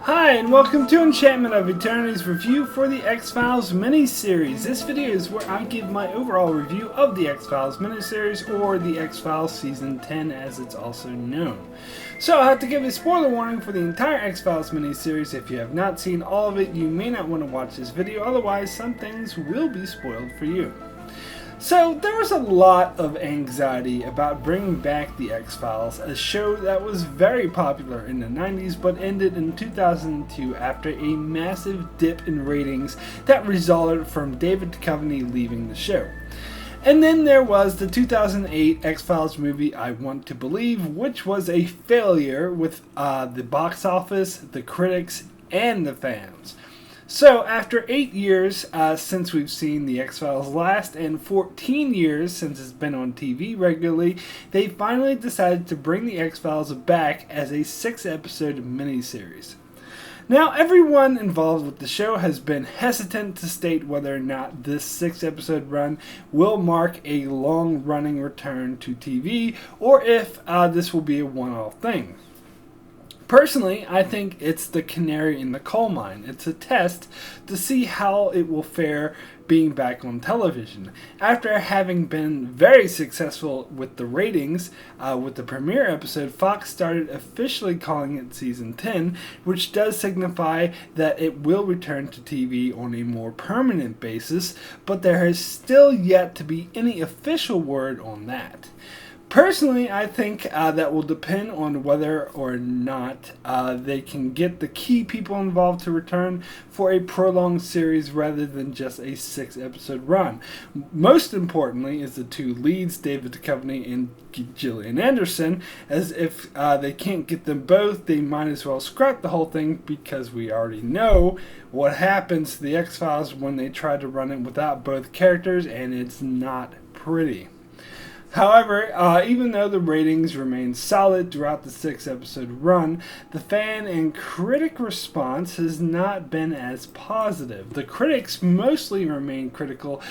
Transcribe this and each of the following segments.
Hi, and welcome to Enchantment of Eternity's review for the X Files Miniseries. This video is where I give my overall review of the X Files Miniseries, or the X Files Season 10 as it's also known. So I have to give a spoiler warning for the entire X Files Miniseries. If you have not seen all of it, you may not want to watch this video, otherwise some things will be spoiled for you. So, there was a lot of anxiety about bringing back the X Files, a show that was very popular in the 90s but ended in 2002 after a massive dip in ratings that resulted from David Duchovny leaving the show. And then there was the 2008 X Files movie I Want to Believe, which was a failure with the box office, the critics, and the fans. So, after 8 years since we've seen The X-Files last, and 14 years since it's been on TV regularly, they finally decided to bring The X-Files back as a 6-episode miniseries. Now, everyone involved with the show has been hesitant to state whether or not this 6-episode run will mark a long-running return to TV, or if this will be a one-off thing. Personally, I think it's the canary in the coal mine. It's a test to see how it will fare being back on television. After having been very successful with the ratings with the premiere episode, Fox started officially calling it Season 10, which does signify that it will return to TV on a more permanent basis, but there has still yet to be any official word on that. Personally, I think that will depend on whether or not they can get the key people involved to return for a prolonged series rather than just a 6-episode run. Most importantly is the two leads, David Duchovny and Gillian Anderson, as if they can't get them both, they might as well scrap the whole thing, because we already know what happens to the X-Files when they try to run it without both characters, and it's not pretty. However, even though the ratings remain solid throughout the 6-episode run, the fan and critic response has not been as positive. The critics mostly remain critical,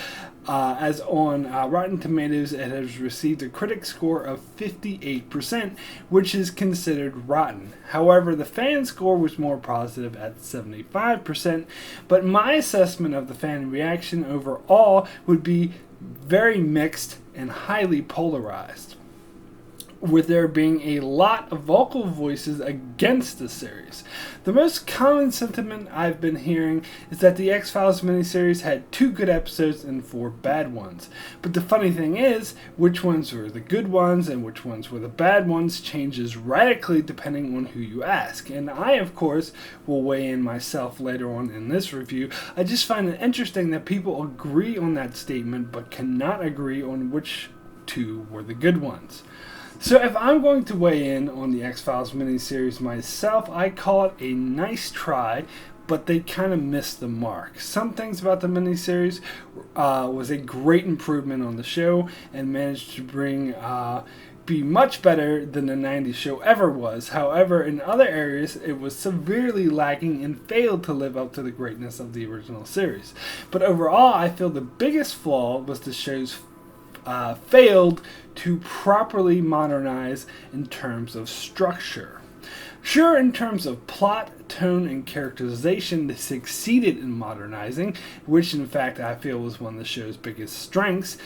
as on Rotten Tomatoes it has received a critic score of 58%, which is considered rotten. However, the fan score was more positive at 75%, but my assessment of the fan reaction overall would be very mixed and highly polarized, with there being a lot of vocal voices against the series. The most common sentiment I've been hearing is that the X-Files miniseries had 2 good episodes and 4 bad ones. But the funny thing is, which ones were the good ones and which ones were the bad ones changes radically depending on who you ask. And I, of course, will weigh in myself later on in this review. I just find it interesting that people agree on that statement but cannot agree on which 2 were the good ones. So if I'm going to weigh in on the X-Files miniseries myself, I call it a nice try, but they kind of missed the mark. Some things about the miniseries was a great improvement on the show and managed to be much better than the 90s show ever was. However, in other areas, it was severely lacking and failed to live up to the greatness of the original series. But overall, I feel the biggest flaw was the show's failed to properly modernize in terms of structure. Sure, in terms of plot, tone, and characterization, they succeeded in modernizing, which in fact I feel was one of the show's biggest strengths.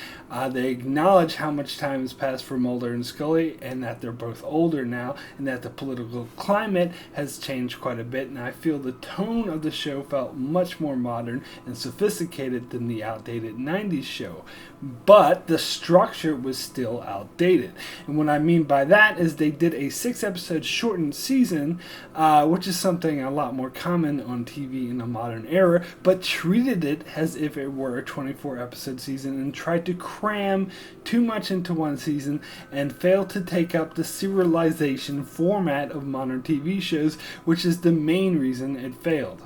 They acknowledge how much time has passed for Mulder and Scully, and that they're both older now, and that the political climate has changed quite a bit, and I feel the tone of the show felt much more modern and sophisticated than the outdated 90s show. But the structure was still outdated. And what I mean by that is they did a 6-episode shortened season, which is something a lot more common on TV in the modern era, but treated it as if it were a 24-episode season and tried to cram too much into one season and failed to take up the serialization format of modern TV shows, which is the main reason it failed.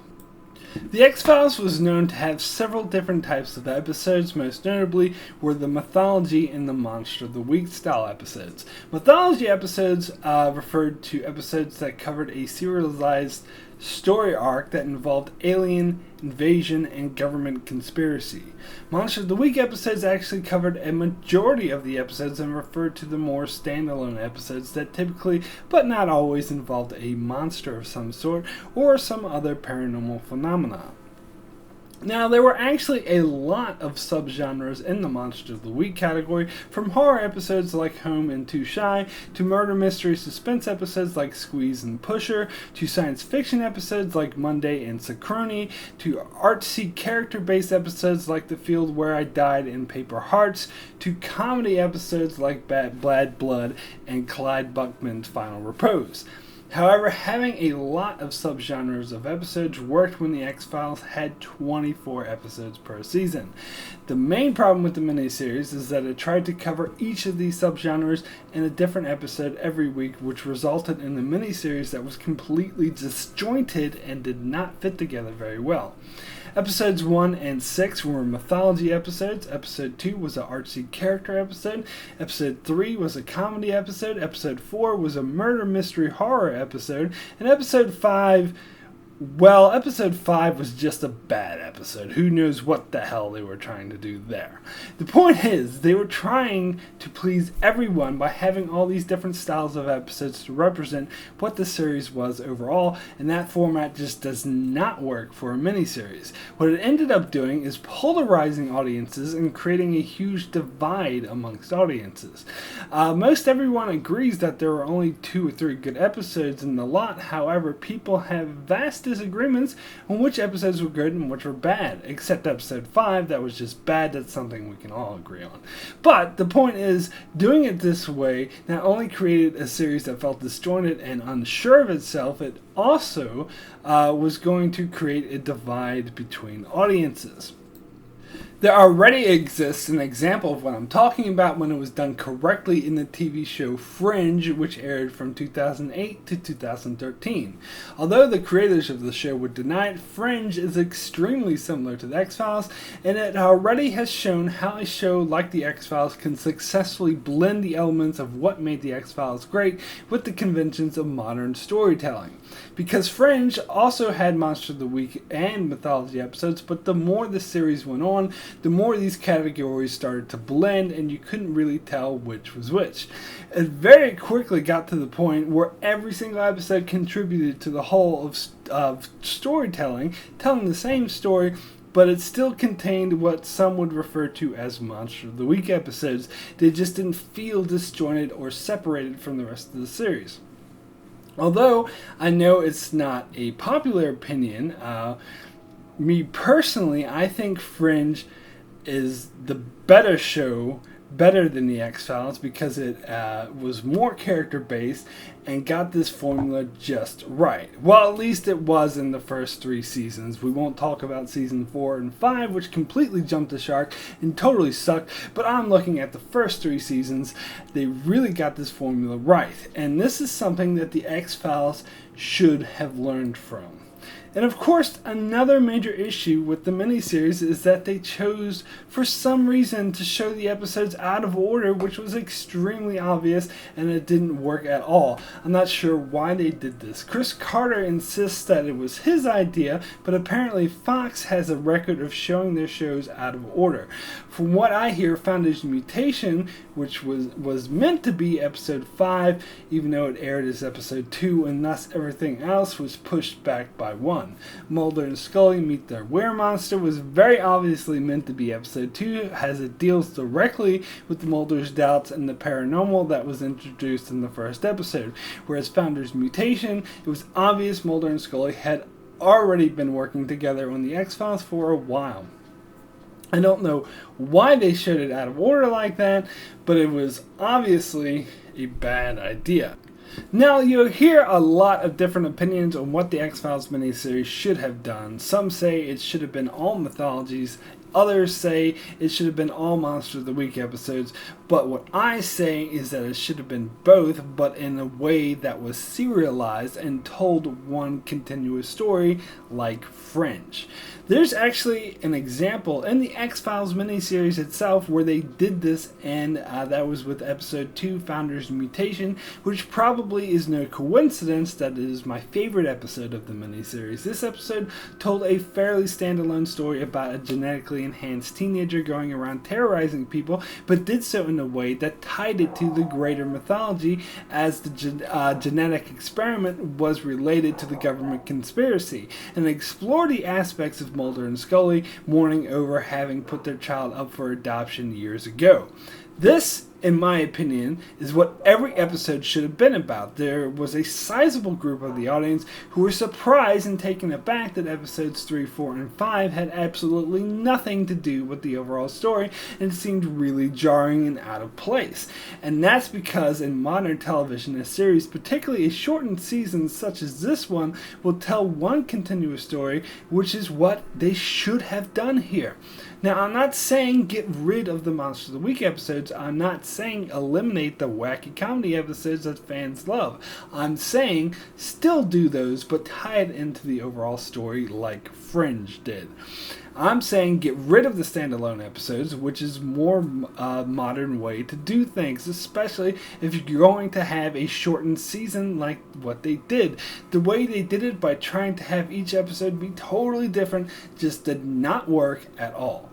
The X-Files was known to have several different types of episodes. Most notably were the Mythology and the Monster of the Week style episodes. Mythology episodes referred to episodes that covered a serialized story arc that involved alien invasion and government conspiracy. Monster of the Week episodes actually covered a majority of the episodes and referred to the more standalone episodes that typically, but not always, involved a monster of some sort or some other paranormal phenomena. Now, there were actually a lot of subgenres in the Monster of the Week category, from horror episodes like Home and Too Shy, to murder mystery suspense episodes like Squeeze and Pusher, to science fiction episodes like Monday and Sacroni, to artsy character-based episodes like The Field Where I Died and Paper Hearts, to comedy episodes like Bad Blood and Clyde Buckman's Final Repose. However, having a lot of subgenres of episodes worked when the X-Files had 24 episodes per season. The main problem with the miniseries is that it tried to cover each of these subgenres in a different episode every week, which resulted in a miniseries that was completely disjointed and did not fit together very well. Episodes 1 and 6 were mythology episodes. Episode 2 was an artsy character episode. Episode 3 was a comedy episode. Episode 4 was a murder mystery horror episode. And episode 5 was just a bad episode. Who knows what the hell they were trying to do there. The point is, they were trying to please everyone by having all these different styles of episodes to represent what the series was overall, and that format just does not work for a miniseries. What it ended up doing is polarizing audiences and creating a huge divide amongst audiences. Most everyone agrees that there were only 2 or 3 good episodes in the lot. However, people have vast disagreements on which episodes were good and which were bad, except episode 5 that was just bad. That's something we can all agree on. But the point is, doing it this way not only created a series that felt disjointed and unsure of itself, it also was going to create a divide between audiences. There already exists an example of what I'm talking about when it was done correctly in the TV show Fringe, which aired from 2008 to 2013. Although the creators of the show would deny it, Fringe is extremely similar to the X-Files, and it already has shown how a show like the X-Files can successfully blend the elements of what made the X-Files great with the conventions of modern storytelling. Because Fringe also had Monster of the Week and Mythology episodes, but the more the series went on, the more these categories started to blend and you couldn't really tell which was which. It very quickly got to the point where every single episode contributed to the whole of storytelling, telling the same story, but it still contained what some would refer to as Monster of the Week episodes. They just didn't feel disjointed or separated from the rest of the series. Although I know it's not a popular opinion, me personally, I think Fringe is the better show, better than the X-Files, because it was more character-based and got this formula just right. Well, at least it was in the first 3 seasons. We won't talk about season 4 and 5, which completely jumped the shark and totally sucked, but I'm looking at the first 3 seasons. They really got this formula right, and this is something that the X-Files should have learned from. And of course, another major issue with the miniseries is that they chose, for some reason, to show the episodes out of order, which was extremely obvious, and it didn't work at all. I'm not sure why they did this. Chris Carter insists that it was his idea, but apparently Fox has a record of showing their shows out of order. From what I hear, Foundation Mutation, which was meant to be episode 5, even though it aired as episode 2, and thus everything else was pushed back by 1. Mulder and Scully Meet Their Weremonster was very obviously meant to be episode 2, as it deals directly with Mulder's doubts and the paranormal that was introduced in the first episode. Whereas Founder's Mutation, it was obvious Mulder and Scully had already been working together on the X-Files for a while. I don't know why they showed it out of order like that, but it was obviously a bad idea. Now, you'll hear a lot of different opinions on what the X Files miniseries should have done. Some say it should have been all mythologies Others say it should have been all Monster of the Week episodes, but what I say is that it should have been both, but in a way that was serialized and told one continuous story like Fringe. There's actually an example in the X Files miniseries itself where they did this, and that was with episode 2, Founder's Mutation, which probably is no coincidence that it is my favorite episode of the miniseries. This episode told a fairly standalone story about a genetically enhanced teenager going around terrorizing people, but did so in a way that tied it to the greater mythology, as the genetic experiment was related to the government conspiracy, and explored the aspects of Mulder and Scully mourning over having put their child up for adoption years ago. This, in my opinion, is what every episode should have been about. There was a sizable group of the audience who were surprised and taken aback that episodes 3, 4, and 5 had absolutely nothing to do with the overall story and seemed really jarring and out of place. And that's because in modern television, a series, particularly a shortened season such as this one, will tell one continuous story, which is what they should have done here. Now, I'm not saying get rid of the Monster of the Week episodes. I'm not saying eliminate the wacky comedy episodes that fans love. I'm saying still do those, but tie it into the overall story like Fringe did. I'm saying get rid of the standalone episodes, which is more modern way to do things, especially if you're going to have a shortened season like what they did. The way they did it by trying to have each episode be totally different just did not work at all.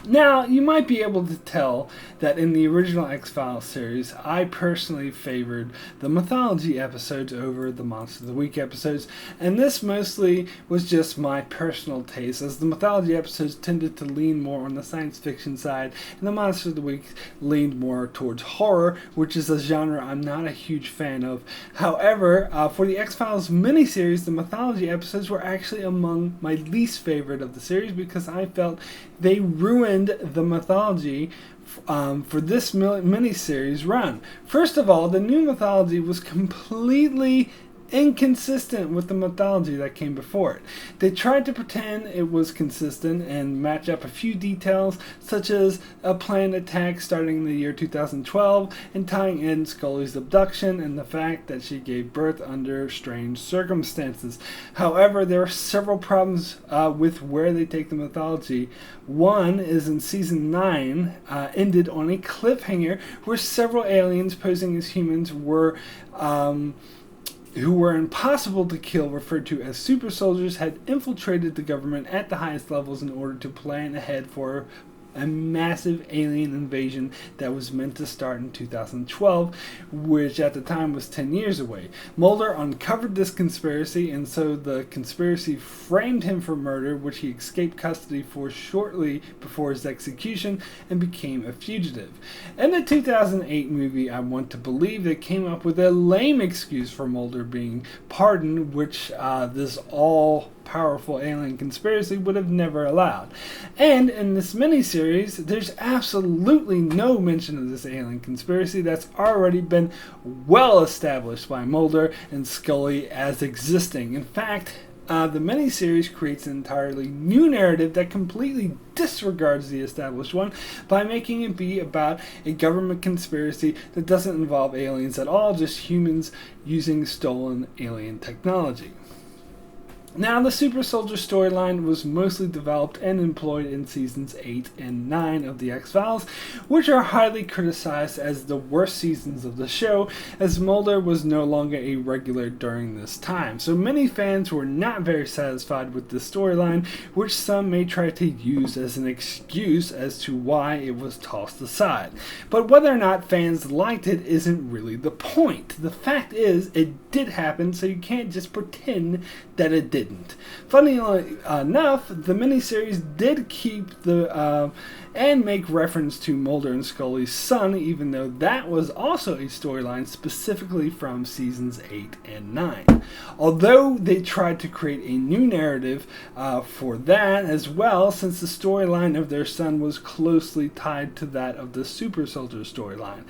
Now, you might be able to tell that in the original X-Files series, I personally favored the Mythology episodes over the Monster of the Week episodes, and this mostly was just my personal taste, as the Mythology episodes tended to lean more on the science fiction side, and the Monster of the Week leaned more towards horror, which is a genre I'm not a huge fan of. However, for the X-Files miniseries, the Mythology episodes were actually among my least favorite of the series because I felt they ruined the mythology for this miniseries run. First of all, the new mythology was completely inconsistent with the mythology that came before it. They tried to pretend it was consistent and match up a few details, such as a planned attack starting in the year 2012 and tying in Scully's abduction and the fact that she gave birth under strange circumstances. However, there are several problems with where they take the mythology. One is in season 9 ended on a cliffhanger where several aliens posing as humans who were impossible to kill, referred to as super soldiers, had infiltrated the government at the highest levels in order to plan ahead for a massive alien invasion that was meant to start in 2012, which at the time was 10 years away. Mulder uncovered this conspiracy, and so the conspiracy framed him for murder, which he escaped custody for shortly before his execution and became a fugitive. In the 2008 movie, I Want to Believe, they came up with a lame excuse for Mulder being pardoned, which this all-powerful alien conspiracy would have never allowed. And in this miniseries, there's absolutely no mention of this alien conspiracy that's already been well established by Mulder and Scully as existing. In fact, the miniseries creates an entirely new narrative that completely disregards the established one by making it be about a government conspiracy that doesn't involve aliens at all, just humans using stolen alien technology. Now, the Super Soldier storyline was mostly developed and employed in seasons 8 and 9 of the X-Files, which are highly criticized as the worst seasons of the show, as Mulder was no longer a regular during this time. So many fans were not very satisfied with this storyline, which some may try to use as an excuse as to why it was tossed aside. But whether or not fans liked it isn't really the point. The fact is, it did happen, so you can't just pretend that it didn't. Funny enough, the miniseries did keep the and make reference to Mulder and Scully's son, even though that was also a storyline specifically from seasons 8 and 9. Although they tried to create a new narrative for that as well, since the storyline of their son was closely tied to that of the Super Soldier storyline.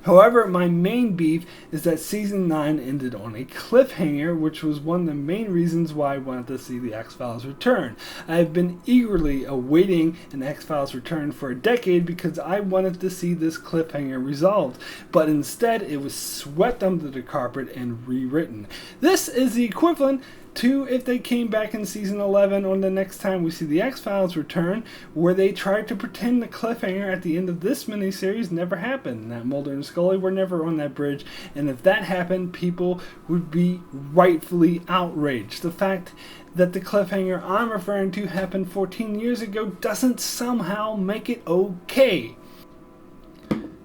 However, my main beef is that Season 9 ended on a cliffhanger, which was one of the main reasons why I wanted to see the X Files return. I have been eagerly awaiting an X Files return for a decade because I wanted to see this cliffhanger resolved, but instead it was swept under the carpet and rewritten. This is the equivalent to if they came back in Season 11 on the next time we see the X-Files return, where they tried to pretend the cliffhanger at the end of this miniseries never happened, that Mulder and Scully were never on that bridge, and if that happened, people would be rightfully outraged. The fact that the cliffhanger I'm referring to happened 14 years ago doesn't somehow make it okay.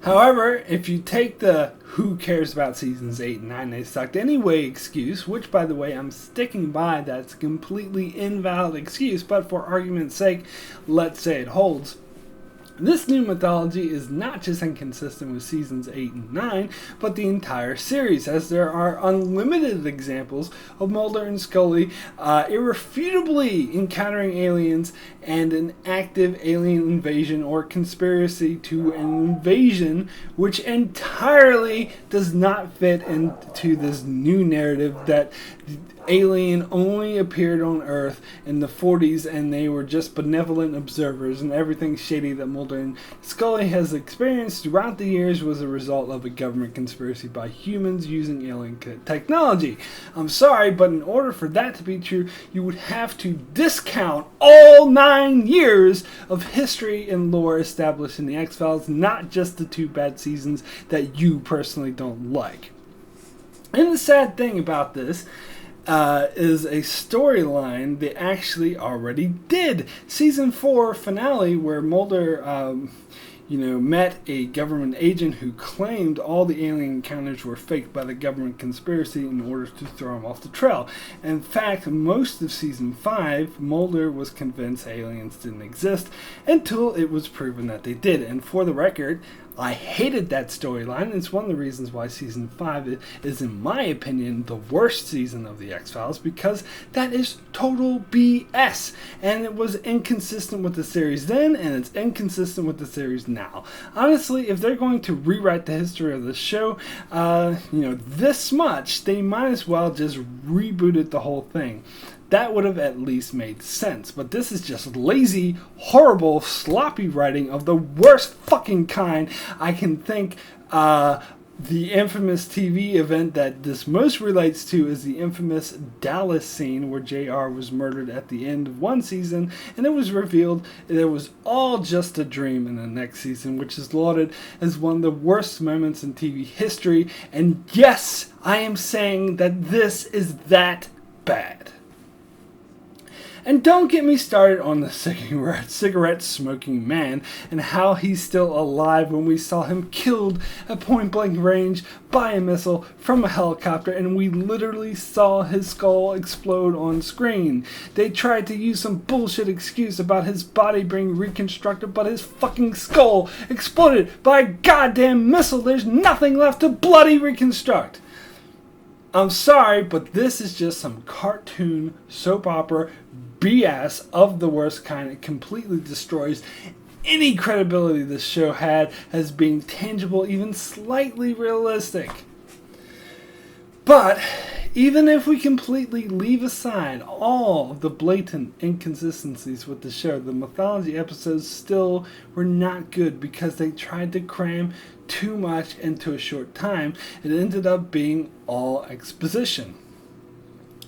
However, if you take the "who cares about seasons 8 and 9, they sucked anyway" excuse, which by the way I'm sticking by, that's a completely invalid excuse, but for argument's sake, let's say it holds. This new mythology is not just inconsistent with seasons 8 and 9, but the entire series, as there are unlimited examples of Mulder and Scully irrefutably encountering aliens and an active alien invasion or conspiracy to an invasion, which entirely does not fit into this new narrative that the alien only appeared on Earth in the 40s and they were just benevolent observers, and everything shady that Mulder and Scully has experienced throughout the years was a result of a government conspiracy by humans using alien technology. I'm sorry, but in order for that to be true, you would have to discount all 9 years of history and lore established in the X-Files, not just the 2 bad seasons that you personally don't like. And the sad thing about this is a storyline they actually already did. Season 4 finale, where Mulder met a government agent who claimed all the alien encounters were faked by the government conspiracy in order to throw him off the trail. In fact, most of Season 5, Mulder was convinced aliens didn't exist until it was proven that they did. And for the record, I hated that storyline. It's one of the reasons why Season 5 is, in my opinion, the worst season of the X-Files, because that is total BS. And it was inconsistent with the series then, and it's inconsistent with the series now. Honestly, if they're going to rewrite the history of the show, this much, they might as well just reboot it the whole thing. That would have at least made sense. But this is just lazy, horrible, sloppy writing of the worst fucking kind I can think. The infamous TV event that this most relates to is the infamous Dallas scene where JR was murdered at the end of one season, and it was revealed that it was all just a dream in the next season, which is lauded as one of the worst moments in TV history. And yes, I am saying that this is that bad. And don't get me started on the cigarette smoking man and how he's still alive when we saw him killed at point blank range by a missile from a helicopter, and we literally saw his skull explode on screen. They tried to use some bullshit excuse about his body being reconstructed, but his fucking skull exploded by a goddamn missile. There's nothing left to bloody reconstruct. I'm sorry, but this is just some cartoon soap opera BS of the worst kind. It completely destroys any credibility this show had as being tangible, even slightly realistic. But even if we completely leave aside all of the blatant inconsistencies with the show, the Mythology episodes still were not good because they tried to cram too much into a short time. It ended up being all exposition.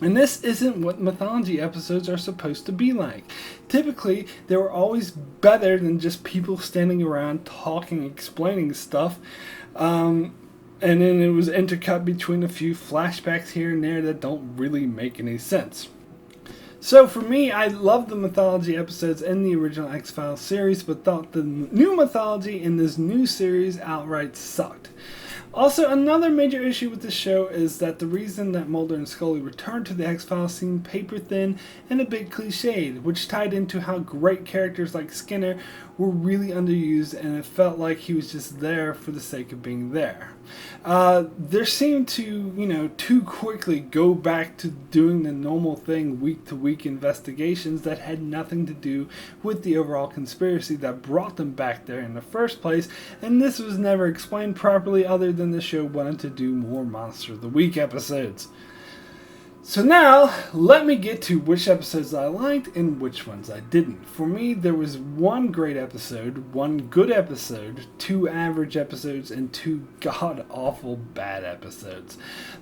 And this isn't what Mythology episodes are supposed to be like. Typically, they were always better than just people standing around talking, explaining stuff. And then it was intercut between a few flashbacks here and there that don't really make any sense. So for me, I loved the Mythology episodes in the original X-Files series, but thought the new Mythology in this new series outright sucked. Also, another major issue with the show is that the reason that Mulder and Scully returned to the X-Files seemed paper-thin and a bit cliched, which tied into how great characters like Skinner were really underused, and it felt like he was just there for the sake of being there. There seemed to, too quickly go back to doing the normal thing, week-to-week investigations that had nothing to do with the overall conspiracy that brought them back there in the first place, and this was never explained properly other than the show wanted to do more Monster of the Week episodes. So now, let me get to which episodes I liked and which ones I didn't. For me, there was one great episode, one good episode, 2 average episodes, and 2 god-awful bad episodes.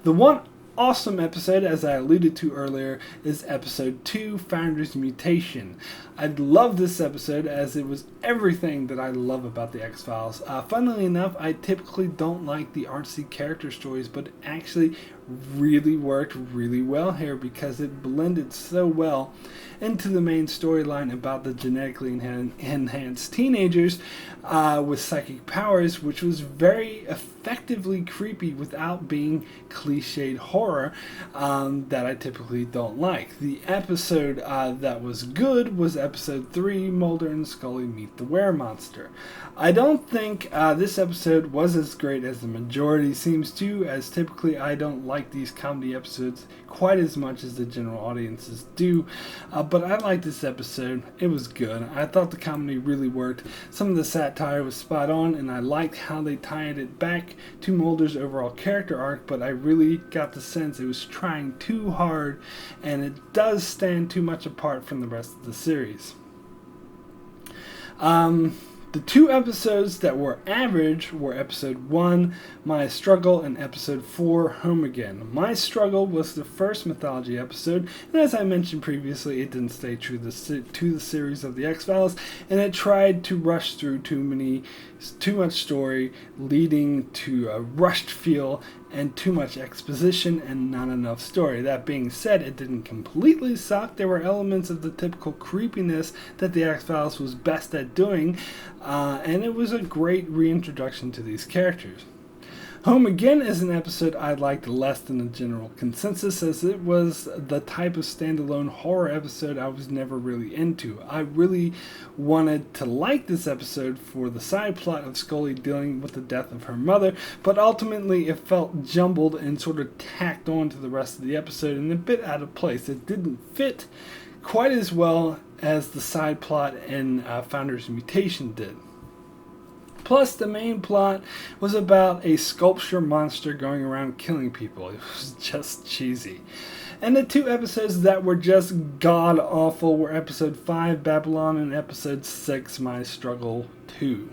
The one awesome episode, as I alluded to earlier, is episode 2, Founder's Mutation. I love this episode as it was everything that I love about the X-Files. Funnily enough, I typically don't like the artsy character stories, but it actually really worked really well here because it blended so well into the main storyline about the genetically enhanced teenagers with psychic powers, which was very effectively creepy without being cliched horror that I typically don't like. The episode that was good was episode 3, Mulder and Scully Meet the Weremonster. I don't think this episode was as great as the majority seems to, as typically I don't like these comedy episodes quite as much as the general audiences do, but I liked this episode. It was good. I thought the comedy really worked. Some of the satire was spot on, and I liked how they tied it back to Mulder's overall character arc, but I really got the sense it was trying too hard, and it does stand too much apart from the rest of the series. The 2 episodes that were average were episode 1, My Struggle, and episode 4, Home Again. My Struggle was the first Mythology episode, and as I mentioned previously, it didn't stay true to the series of the X-Files, and it tried to rush through too much story, leading to a rushed feel and too much exposition and not enough story. That being said, it didn't completely suck. There were elements of the typical creepiness that the X-Files was best at doing, and it was a great reintroduction to these characters. Home Again is an episode I liked less than the general consensus, as it was the type of standalone horror episode I was never really into. I really wanted to like this episode for the side plot of Scully dealing with the death of her mother, but ultimately it felt jumbled and sort of tacked on to the rest of the episode and a bit out of place. It didn't fit quite as well as the side plot in Founder's Mutation did. Plus, the main plot was about a sculpture monster going around killing people. It was just cheesy. And the 2 episodes that were just god-awful were episode 5, Babylon, and episode 6, My Struggle 2.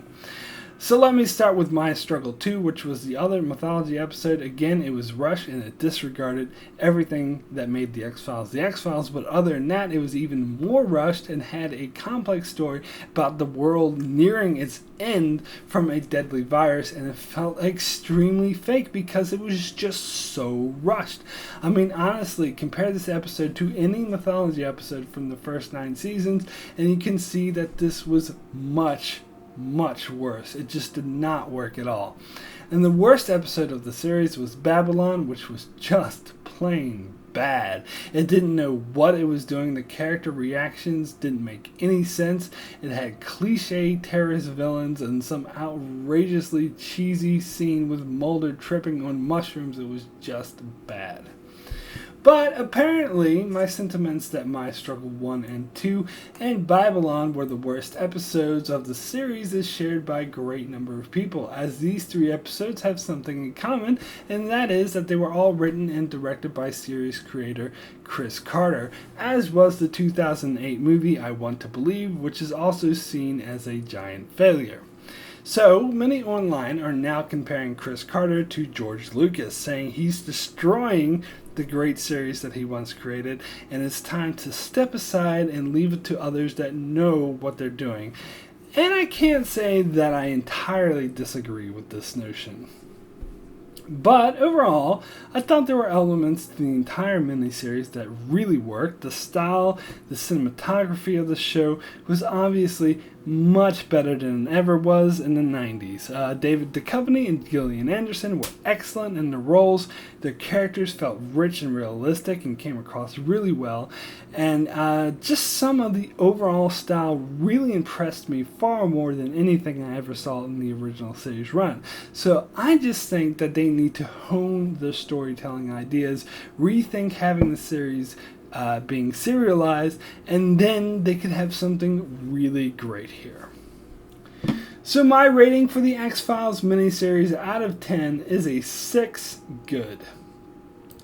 So let me start with My Struggle 2, which was the other Mythology episode. Again, it was rushed and it disregarded everything that made the X-Files, but other than that, it was even more rushed and had a complex story about the world nearing its end from a deadly virus, and it felt extremely fake because it was just so rushed. I mean, honestly, compare this episode to any Mythology episode from the first 9 seasons, and you can see that this was much worse. It just did not work at all. And the worst episode of the series was Babylon, which was just plain bad. It didn't know what it was doing. The character reactions didn't make any sense. It had cliche terrorist villains and some outrageously cheesy scene with Mulder tripping on mushrooms. It was just bad. But apparently, my sentiments that My Struggle 1 and 2 and Babylon were the worst episodes of the series is shared by a great number of people, as these 3 episodes have something in common, and that is that they were all written and directed by series creator Chris Carter, as was the 2008 movie I Want to Believe, which is also seen as a giant failure. So, many online are now comparing Chris Carter to George Lucas, saying he's destroying the great series that he once created, and it's time to step aside and leave it to others that know what they're doing. And I can't say that I entirely disagree with this notion. But overall, I thought there were elements to the entire miniseries that really worked. The style, the cinematography of the show was obviously much better than it ever was in the 90s. David Duchovny and Gillian Anderson were excellent in their roles. Their characters felt rich and realistic and came across really well. And just some of the overall style really impressed me far more than anything I ever saw in the original series run. So I just think that they need to hone their storytelling ideas, rethink having the series being serialized, and then they could have something really great here. So my rating for the X Files miniseries out of 10 is a 6 good.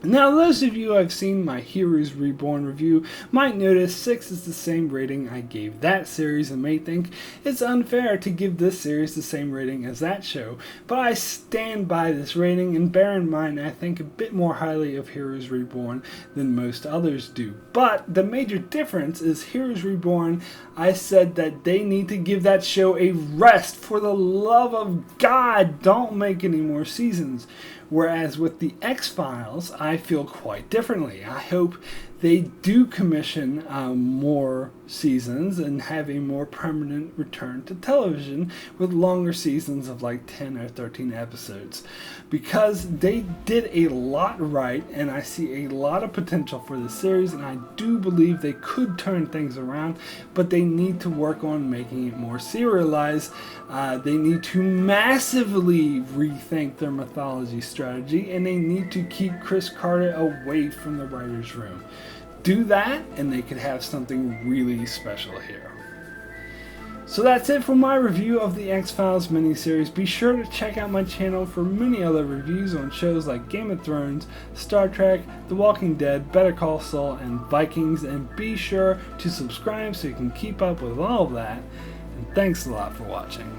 Now, those of you who have seen my Heroes Reborn review might notice 6 is the same rating I gave that series and may think it's unfair to give this series the same rating as that show, but I stand by this rating, and bear in mind I think a bit more highly of Heroes Reborn than most others do. But the major difference is Heroes Reborn, I said that they need to give that show a rest. For the love of God, don't make any more seasons. Whereas with the X Files, I feel quite differently. I hope they do commission more seasons and have a more permanent return to television with longer seasons of like 10 or 13 episodes, because they did a lot right, and I see a lot of potential for this series, and I do believe they could turn things around, but they need to work on making it more serialized. They need to massively rethink their mythology strategy, and they need to keep Chris Carter away from the writer's room. Do that, and they could have something really special here. So that's it for my review of the X Files miniseries. Be sure to check out my channel for many other reviews on shows like Game of Thrones, Star Trek, The Walking Dead, Better Call Saul, and Vikings, and be sure to subscribe so you can keep up with all of that. And thanks a lot for watching.